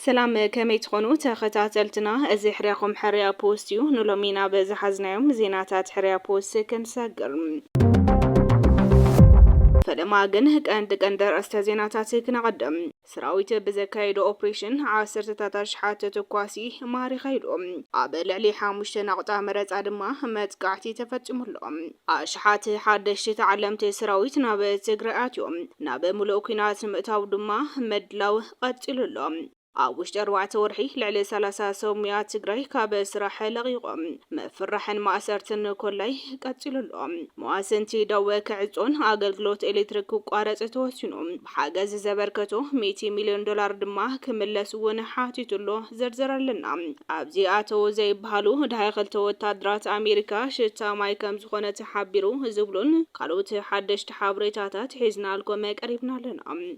سلام كمي تخونو تختاتلتنا ازي حرياكم حريا بوستيو نلومينا بزحزنايوم زيناتات حريا بوست كنساقر فلما جنهك عندك اندر استازيناتاتي كنقدم سراويت بزكايدو اوبريشن عاسر تتاشحات تكواسي ماري خيرو عبل علي حاموشت نقطع مرز ادما متقعتي تفتملهم اشحات حدش تعلمت سراويت ناب تقرأاتيوم ناب ملوكينات متاو دما مدلو قتللهم وشت 4 ورحي لعلي 3 سوميات تجري كاب سراح لغيقم مفرحن مأسرتن كلي قتللهم مواسنتي دو كعصون اغلغلوت الكتريك قارص توسينو بحاجز زبركتو 100 مليون دولار دما كملسون حاتيتلو زرزرلنا ابزي اتو زي بحالو دايخلت وتادرات امريكا شتا مايكم زخونه تحبيرو زبلون قالوت حدش تحابريتاتات حزنا لكم قريبنا لنا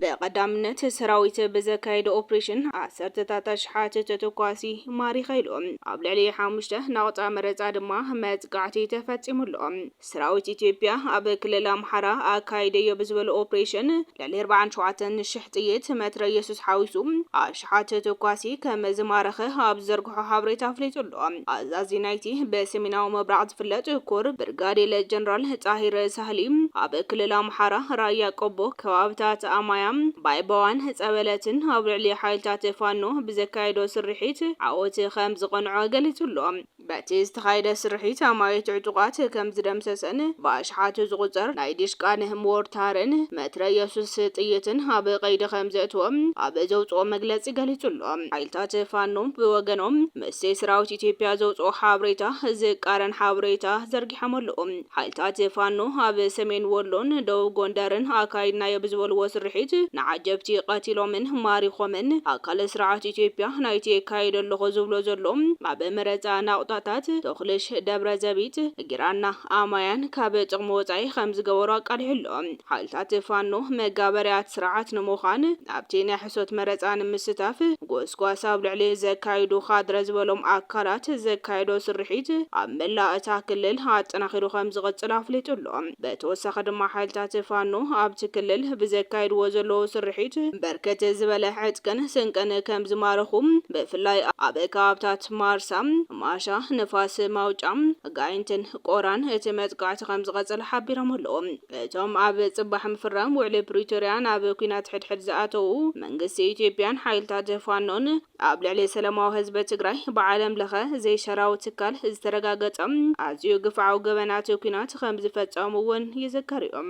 بقدامنت سراويت بزكايد اوبريشن عسرت تتاشحات تتكواسي ماري خيلهم ابلعلي حامشته نقطع مرزا دما متقعتي تفتملهم سراويت اثيوبيا اب كلل امحرا اكايد يبزبل اوبريشن لعلي 47 شحطيت متر يسوس حاوسو اشحات تتكواسي كما زمارخه اب زرغحو حبريت افليتلهم ازازي نايتي بسميناو مبرعت فلت كور برغادي جنرال طاهر سهليم اب كلل امحرا رايا قبو كوابتات امايا بايبوان هصبلتن ابلعلي حايلታት ፋኖ بزكايدو سرحيت عوت خمز قنعو قلتلهم باتي استخايد سرحيت امايت عطقات كمز دمسسن باشحات زغصر نايديش قانه مورتارن متريسوس طيتن اب قيد خمزتهم اب زوصو مغلص قلتلهم حايلታት ፋኖ بوغنوم مسي سراوت ኢትዮጵያ زوصو حابريتا زقارن حابريتا زرغحملهم حايلታት ፋኖ اب سمين ወሎን ደው ጎንደርን አካይድና የብዝበል ወስርሒት نعجبتي قاتلو من ماريخومن اكل سرعات اثيوبيا نايتي كايد اللغو زبلو زلوم ما بمرزا ناقطاتات تخلش دبر زبيت غيرانا امايان كاب طقمو وصاي خمز غورا قالحلهم حالتات فانو مغابريات سرعات نموخان ابتينا حسوت مرزان مستاف غوسكواسا بلعلي زكايدو خادر زبلوم اكلات زكايدو سرحيت املا اتاكلل هاطناخيرو خمز قصلا فليتلهم بتوسخ دما حالتات فانو ابتكلل بزكايد وزلو سرحيت بركت زبل حدكن سنكن كم زمارخم بفلاي ابكابتات مارسام ماشا نفاس موجام غاينتن قوران اتمتقعت خمز قصل حبيرملهم اتوم اب صباح مفرام وعلي بريتوريان اب كينات حدحد زاتو منغس اثيوبيان حيلታት ፋኖን ابلعلي سلاماو حزب تግራይ بعالم لخه زي شراو تكال استرغاغطم ازيو غفعو غبنات كينات خمز فصامون يذكرهم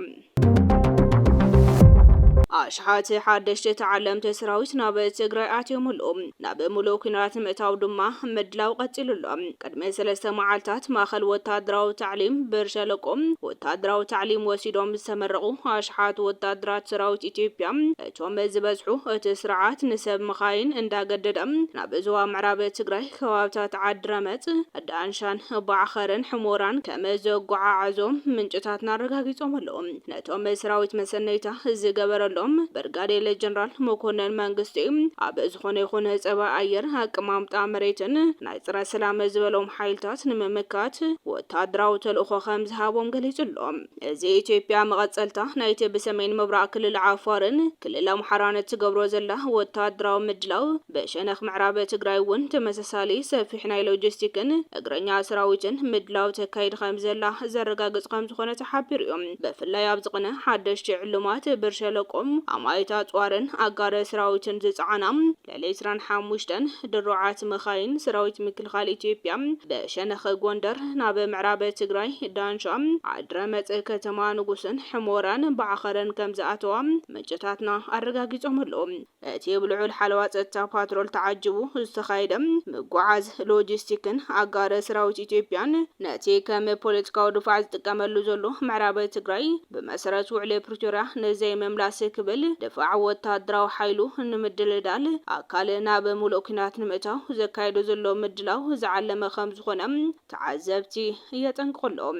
اشحات حدش تعلمت سراويت ناب تግራይ አትየሙልኦም ናብ ሙሉክናት ምእታው ድማ ምድላው ቀጥልሎም ቀድመ 3 መዓልታት ማኸል ወታደራዊ ታዕሊም በርሸለቆም ወታደራዊ ታዕሊም ወሲዶም ዝተመረቁ አሽሓት ወታደራት ሰራዊት ኢትዮጵያ እቶም ዝበዝሑ እቲ ስርዓት ንሰብ መኻይን እንዳገደደም ናብ ዞባ ምዕራብ ትግራይ ከባብታት ዓድረመጽ ዳንሻን ባዕኸረን ሕሞራን ከመዘጓዓዓዞም ምንጭታት ናረጋግጾም ኣለዎም ነቶም ሰራዊት መሰነይታ ዝገበረሎ برغادير جنرال مكونن منግስቲ ኣብ ዝኾነ ይኹን ፀባ ኣየር አቅማምጣ መሬትን ናይ ጽረ ሰላም ዝበሎም ሓይልታት ንምምካት ወታደራዊ ተልእኾ ከም ዝሃቦም ገሊጹሎም እዚ ኢትዮጵያ መቐጸልታ ናይቲ በሰሜን ምብራቅ ክልል ዓፋርን ክልል አምሓራን ትገብሮ ዘላ ወታደራዊ ምድላው በሸነኽ ምዕራብ ትግራይ ውን ተመሳሳሊ ሰፊሕ ናይ ሎጂስቲክን እግረኛ ሰራዊትን ምድላው ተካይድ ከም ዘላ ዘረጋግጽ ከም ዝኾነ ተሓቢሩ እዮም በፍላይ ኣብ ዝቕነ ሓደሽቲ ዕሉማት ብርሸለቆም አማይታ ጧርን አጋረ ሰራዊትን ዝጻዓናም ለሌስራን ሓሙሽተን ድሩዓት መኻይን ሰራዊት ምክልኻል ኢትዮጵያ በሸነኸ ጎንደር ናብ ምዕራብ ትግራይ ዳንሻም ዓድረመጽ ከተማ ንጉስን ሕሞራን ባዕኸረን ከም ዝኣተዋም ምንጭታትና አረጋግጾም ኣለዎም እቲ ብልዑል ሓለዋ ጸጥታ ፓትሮል ተዓጅቡ ዝተኻይደም ምጓዓዝ ሎጂስቲክን አጋረ ሰራዊት ኢትዮጵያን ነቲ ከም ፖለቲካዊ ድፋዕ ዝጥቀመሉ ዘሎ ምዕራብ ትግራይ በመሰረት ውዕለ ፕሪቶሪያ ነዘይ መምላስ ክብል دفاع ወታደራዊ ኃይሉ ንምድልዳል አካልና በሙሉእ ኩናት ንምእታው ዘካይዶ ዘሎ ምድላው ዝዓለመ ከም ዝኾነም ተዓዘብቲ የጠንቅሎም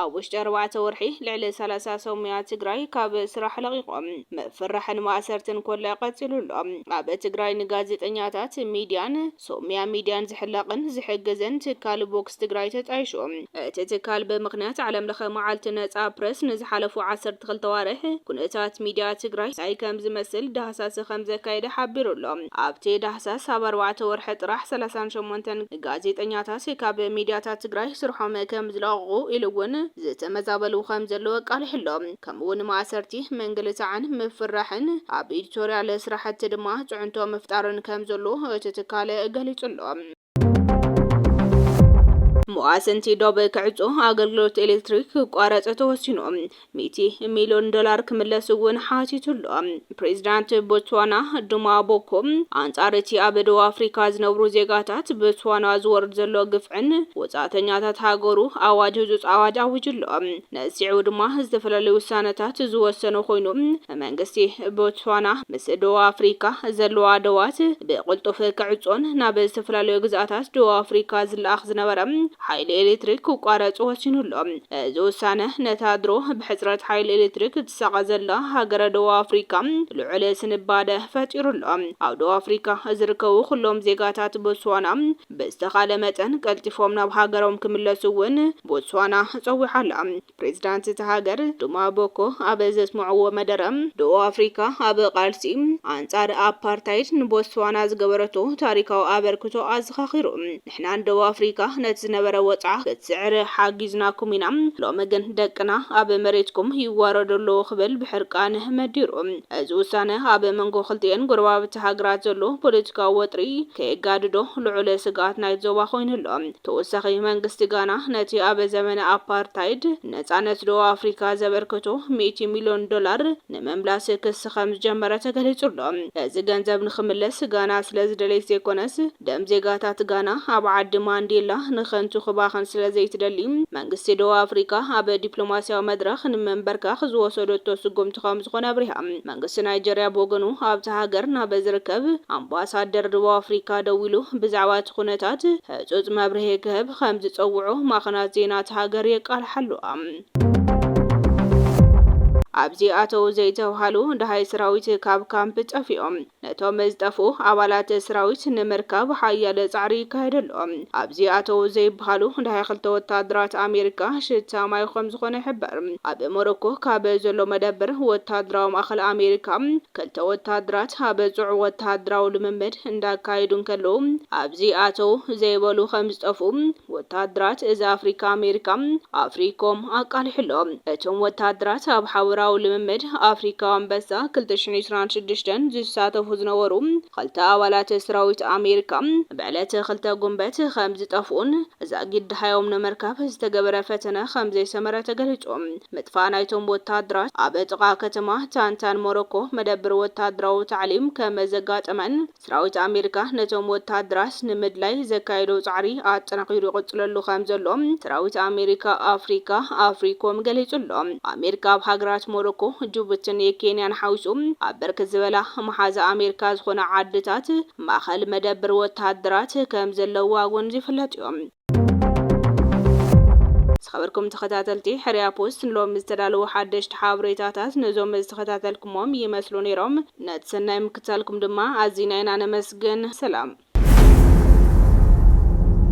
ኣብ ውሽጢ 4 ወርሒ ልዕሊ 30 ሰሙያ ትግራይ ካብ ስራሕ ለቂቆም መፍርሕን ማእሰርትን ኮለ ቀፂሉሎም ኣብ ትግራይ ንጋዜጠኛታት ሚድያን ሶምያ ሚድያን ዝሕለቅን ዝሕግዝን ትካል ቦክስ ትግራይ ተጣይሹ እቲ ትካል ብምክንያት ዓለም ለኸ መዓልቲ ነጻ ፕረስ ንዝሓለፉ 12 ዋርሕ ኩነታት ሚድያ ትግራይ ሳይ ከም ዝመስል ዳህሳስ ከም ዘካይደ ሓቢሩሎም ኣብቲ ዳህሳስ ኣብ 4 ወርሒ ጥራሕ 38 ጋዜጠኛታት ካብ ሚድያታት ትግራይ ስርሖም ከም ዝለቀቁ ኢሉ እውን ዝተመዛበሉ ከም ዘለዎ ቃልሕሎም ከምኡውን ማእሰርቲ መንግልታዕን ምፍራሕን ኣብ ኤዲቶርያል ስራሕቲ ድማ ጽዕንቶ ምፍጣርን ከም ዘሎ እቲ ትካል ገሊጹሎም ሙአሰንቲ ዶብ ክዕጾ አገልግሎት ኤሌክትሪክ ቋረጽ ተወሲኑ $100 ሚሊዮን ክምለስ እውን ሓቲቱሎ ፕሬዝዳንት ቦትስዋና ዱማ ቦኮ አንጻር እቲ ኣብ ደቡብ አፍሪካ ዝነብሩ ዜጋታት ቦትስዋና ዝወርድ ዘሎ ግፍዕን ወጻተኛታት ሃገሩ ኣዋጅ ህጹጽ ኣዋጅ ኣውጅሎ ነሲዑ ድማ ዝተፈላለዩ ውሳነታት ዝወሰነ ኮይኑ መንግስቲ ቦትስዋና ምስ ደቡብ አፍሪካ ዘለዋ ደዋት ብቅልጡፍ ክዕጾን ናብ ዝተፈላለዩ ግዛታት ደቡብ አፍሪካ ዝለኣኽ ዝነበረ ሓይሊ ኤሌክትሪክ ቋረጽ ወሲኑሎም እዚ ውሳነ ነታድሮ ብሕጽረት ሓይሊ ኤሌክትሪክ ትሰቀዘላ ሃገረ ደቡብ አፍሪካ ልዑል ስንባደ ፈጢሩሎም ኣብ ደቡብ አፍሪካ ዝርከቡ ኩሎም ዜጋታት ቦትስዋና ብዝተኻለ መጠን ቀልጢፎም ናብ ሃገሮም ክምለሱ እውን ቦትስዋና ጸዊሓላ ፕሬዝዳንት ተሃገር ዱማ ቦኮ ኣብ ዘስምዕዎ መደረ ደቡብ አፍሪካ ኣብ ቃልሲ አንጻር አፓርታይድ ንቦትስዋና ዝገበረቶ ታሪካዊ አበርክቶ ኣዘኻኺሩ ንሕና ደቡብ አፍሪካ ነቲ ዝነበረ ወጻ ክትስዕር ሓጊዝናኩም ኢና ሎሚ ግን ደቅና ኣብ መሬትኩም ይዋረደሉ ክብል ብሕርቃን መዲሩ እዚ ውሳነ ኣብ መንጎ ክልቲአን ጎረባብቲ ሃገራት ዘሎ ፖለቲካዊ ወጥሪ ከየጋድዶ ልዑል ስጋት ናይ ዞባ ኮይኑሎ ተወሳኺ መንግስቲ ጋና ነቲ ኣብ ዘመነ አፓርታይድ ነጻነት ደቡብ አፍሪካ ዘበርክቶ $100 ሚሊዮን ንመምላስ ክስ ከም ዝጀመረ ተገሊጹሎ እዚ ገንዘብ ንኽምለስ ጋና ስለዝደለይ ዘይኮነስ ደም ዜጋታት ጋና ኣብ ዓዲ ማንዴላ ንኸንቱ ክባኸን ስለዘይትደሊ መንግስቲ ደቡብ አፍሪካ ኣብ ዲፕሎማሲያዊ መድረኽ ንመንበርካኽ ዝወሰደቶ ስጉምቲ ከም ዝኾነ ኣብሪሃ መንግስቲ ናይጀርያ ብወገኑ ኣብቲ ሃገር ናብ ዝርከብ ኣምባሳደር ደቡብ አፍሪካ ደው ኢሉ ብዛዕባ እቲ ኩነታት ህጹጽ መብርሂ ክህብ ከም ዝጸውዑ ማኽናት ዜና እቲ ሃገር የቃልሓሉ ኣብዚ ኣተው ዘይተባሃሉ ዳሃይ ሰራዊት ካብ ካምፕ ጠፊኦም ነቶም ዝጠፉ ኣባላት ሰራዊት ንምርካብ ሓያል ጻዕሪ ይካየደሎም ኣብዚ ኣተው ዘይባሃሉ ዳሃይ ክልተ ወታደራት ኣሜሪካ ሽታማይ ከም ዝኾነ ይሕበር ኣብ ሞሮኮ ካብ ዘሎ መደበር ወታደራዊ ማእከል ኣሜሪካ ክልተ ወታደራት ኣብ ጽዑ ወታደራዊ ልምምድ እንዳካየዱን ከለው ኣብዚ ኣተው ዘይበሉ ከም ዝጠፉ ወታደራት እዚ ኣፍሪካ ኣሜሪካ ኣፍሪኮም ኣቃልሕሎም እቶም ወታደራት ኣብ ሓውራ ልምምድ አፍሪካ አንበሳ 2026 ዝሳተፉ ዝነበሩ ክልተ ኣባላት ሰራዊት ኣሜሪካ ብዕለት ክልተ ጉንበት ከም ዝጠፍኡን ዛጊድ ሃዮም ነመርካብ ዝተገበረ ፈተነ ከም ዘይሰመረ ተገሊጾም ምጥፋእ ናይቶም ወታደራት ኣብ ጥቃ ከተማ ታንታን ሞሮኮ መደበር ወታደራዊ ታዕሊም ከም ዘጋጠመን ሰራዊት ኣሜሪካ ነቶም ወታደራት ንምድላይ ዘካይዶ ጻዕሪ ኣጠናኺሩ ይቅጽለሉ ከም ዘሎ ሰራዊት ኣሜሪካ ኣፍሪካ ኣፍሪኮም ገሊጹሎም ኣሜሪካ ኣብ ሃገራት ሞሮኮ ጅቡቲን የኬንያን ሓዊሱም ኣብ በርከት ዝበላ መሓዛ ኣሜሪካ ዝኾነ ዓድታት ማእከል መደበር ወታደራት ከም ዘለዋ እውን ዝፍለጥ እዮም خبركم تخاتلتي حريا بوست نلوم مستدالو حدش حابريتاتات نزوم مستخاتلكمهم يمثلون يروم نتسنى مكتالكم دما عزينينا نمسجن سلام